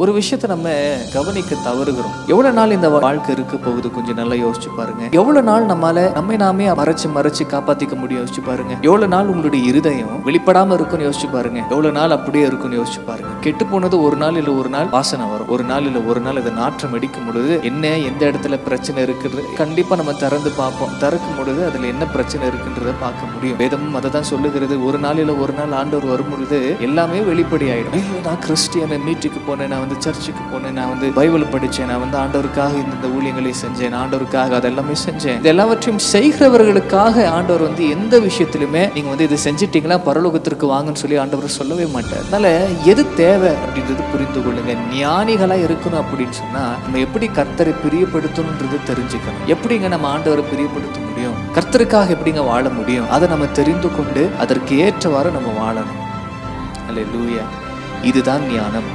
ஒரு விஷயத்தை நம்ம கவனிக்க தவறுகிறோம். எவ்வளவு நாள் இந்த வாழ்க்கை இருக்க போகுது கொஞ்சம் நல்லா யோசிச்சு பாருங்க. எவ்வளவு நாள் நம்மை நாமே மறைச்சு காப்பாத்திக்க முடியும் யோசிச்சு பாருங்க. எவ்வளவு நாள் உங்களுடைய இருதயம் வெளிப்படாம இருக்குன்னு யோசிச்சு பாருங்க. எவ்வளவு நாள் அப்படியே இருக்குன்னு யோசிச்சு பாருங்க. கெட்டு போனது ஒரு நாள் இல்ல ஒரு நாள் வாசனை வரும், ஒரு நாள் இல்ல ஒரு நாள் இதை நாற்றம் அடிக்கும் பொழுது என்ன எந்த இடத்துல பிரச்சனை இருக்குது கண்டிப்பா நம்ம திறந்து பார்ப்போம். திறக்கும் பொழுது அதுல என்ன பிரச்சனை இருக்குன்றத பார்க்க முடியும். வேதமும் அதை தான் சொல்லுகிறது. ஒரு நாள் இல்ல ஒரு நாள் ஆண்டவர் வரும் பொழுது எல்லாமே வெளிப்படி ஆயிடும். ஐயோ, நான் கிறிஸ்டியன், மீட்டுக்கு போனேன், நான் சர்ச்சுக்கு போனேன், நான் பைபிள் படிச்சேன், நான் ஆண்டவருக்காக இந்த ஊழியங்களை செஞ்சேன், ஆண்டவருக்காக அதெல்லாமே செஞ்சேன். இது எல்லாவற்றையும் செய்கிறவர்களுக்காக ஆண்டவர் எந்த விஷயத்திலுமே நீங்க இது செஞ்சிட்டீங்களா பரலோகத்திற்கு வாங்கன்னு சொல்லி ஆண்டவர் சொல்லவே மாட்டார். அதனால எது தேவை அப்படின்றது புரிந்து கொள்ளுங்க. ஞானிகளா இருக்கணும் அப்படின்னு சொன்னா நம்ம எப்படி கர்த்தரை பிரியப்படுத்தணும்ன்றது தெரிஞ்சுக்கணும். எப்படிங்க நம்ம ஆண்டவரை பிரியப்படுத்த முடியும், கர்த்தருக்காக எப்படிங்க வாழ முடியும், அதை நம்ம தெரிந்து கொண்டு அதற்கு ஏற்றவாறு நம்ம வாழணும். அல்லேலூயா. இதுதான் ஞானம்.